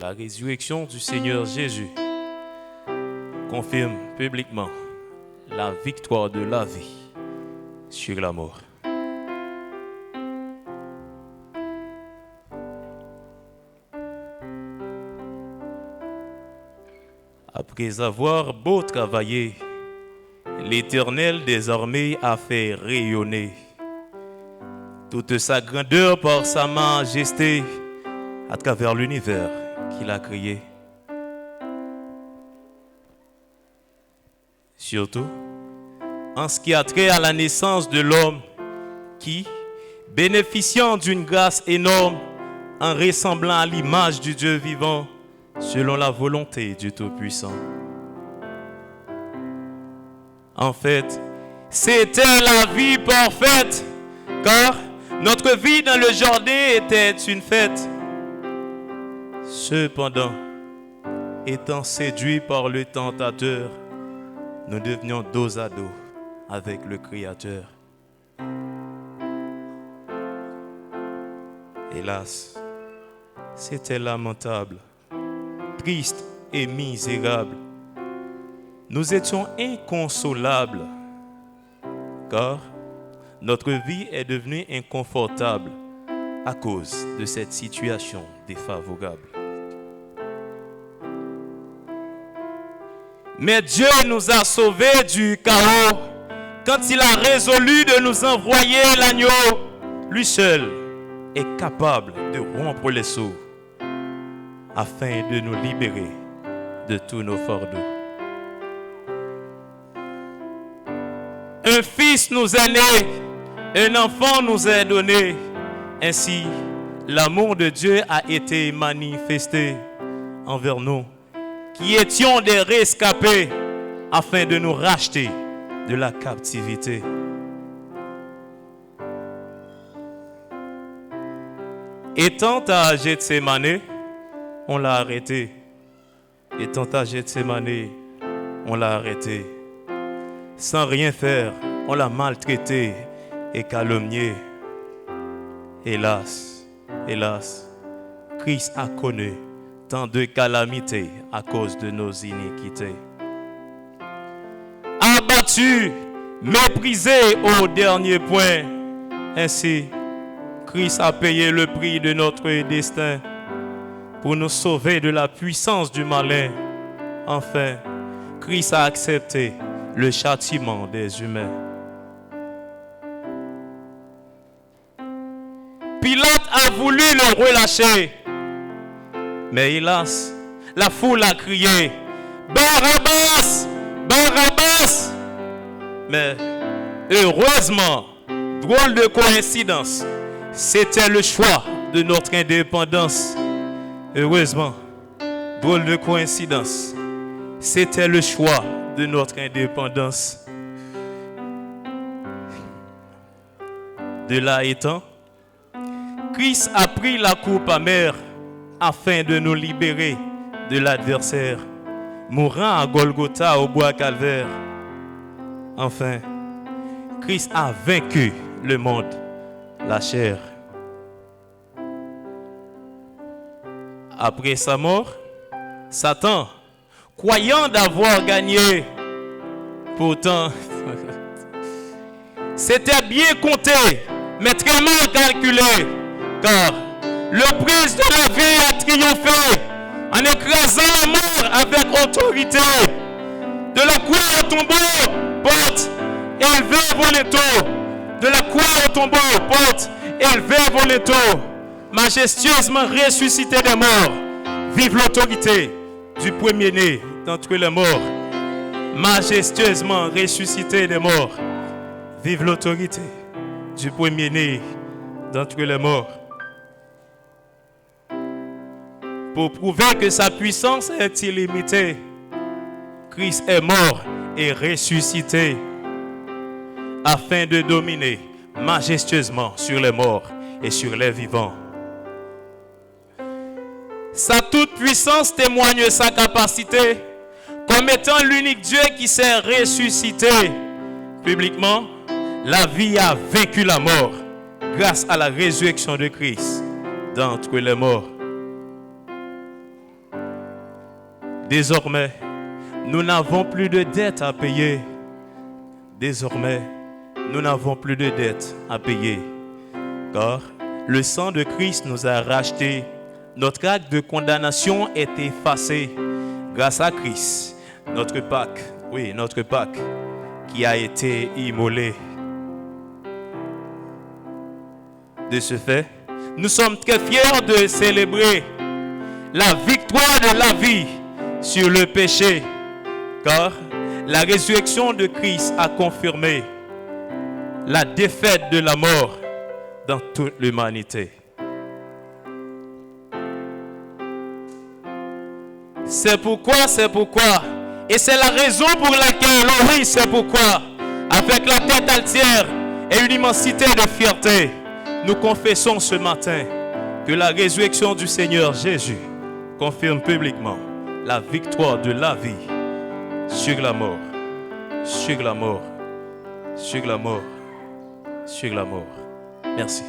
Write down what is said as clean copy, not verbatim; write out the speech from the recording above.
La résurrection du Seigneur Jésus confirme publiquement la victoire de la vie sur la mort. Après avoir beau travailler, l'Éternel des armées a fait rayonner toute sa grandeur par sa majesté à travers l'univers qu'il a créé. Surtout, en ce qui a trait à la naissance de l'homme qui, bénéficiant d'une grâce énorme, en ressemblant à l'image du Dieu vivant, selon la volonté du Tout-Puissant. En fait, c'était la vie parfaite, car notre vie dans le jardin était une fête. Cependant, étant séduits par le tentateur, nous devenions dos à dos avec le Créateur. Hélas, c'était lamentable, triste et misérable. Nous étions inconsolables, car notre vie est devenue inconfortable à cause de cette situation défavorable. Mais Dieu nous a sauvés du chaos quand il a résolu de nous envoyer l'agneau. Lui seul est capable de rompre les sceaux afin de nous libérer de tous nos fardeaux. Un fils nous est né, un enfant nous est donné. Ainsi, l'amour de Dieu a été manifesté envers nous, qui étions des rescapés, afin de nous racheter de la captivité. Étant à Gethsémane, on l'a arrêté. Étant à Gethsémane, on l'a arrêté. Sans rien faire, on l'a maltraité et calomnié. Hélas, hélas, Christ a connu tant de calamités à cause de nos iniquités. Abattu, méprisé au dernier point, ainsi, Christ a payé le prix de notre destin pour nous sauver de la puissance du malin. Enfin, Christ a accepté le châtiment des humains. Pilate a voulu le relâcher, mais hélas, la foule a crié « Barabbas! Barabbas !» Mais heureusement, drôle de coïncidence, c'était le choix de notre indépendance. Heureusement, drôle de coïncidence, c'était le choix de notre indépendance. De là étant, Christ a pris la coupe amère afin de nous libérer de l'adversaire, mourant à Golgotha au bois calvaire. Enfin, Christ a vaincu le monde, la chair. Après sa mort, Satan, croyant d'avoir gagné, pourtant, c'était bien compté, mais très mal calculé, car le prince de la vie a triomphé en écrasant la mort avec autorité. De la croix au tombeau, porte élevé Voletto. De la croix au tombeau, porte élevé Voletto. Majestueusement ressuscité des morts, vive l'autorité du premier-né d'entre les morts. Majestueusement ressuscité des morts, vive l'autorité du premier-né d'entre les morts. Pour prouver que sa puissance est illimitée, Christ est mort et ressuscité afin de dominer majestueusement sur les morts et sur les vivants. Sa toute-puissance témoigne sa capacité comme étant l'unique Dieu qui s'est ressuscité. Publiquement, la vie a vaincu la mort grâce à la résurrection de Christ d'entre les morts. Désormais, nous n'avons plus de dettes à payer. Désormais, nous n'avons plus de dettes à payer. Car le sang de Christ nous a rachetés. Notre acte de condamnation est effacé grâce à Christ, notre Pâque, qui a été immolé. De ce fait, nous sommes très fiers de célébrer la victoire de la vie sur le péché, car la résurrection de Christ a confirmé la défaite de la mort dans toute l'humanité. C'est pourquoi, et c'est la raison pour laquelle, oui, c'est pourquoi, avec la tête altière et une immensité de fierté, nous confessons ce matin que la résurrection du Seigneur Jésus confirme publiquement la victoire de la vie sur la mort, sur la mort, sur la mort, sur la mort. Merci.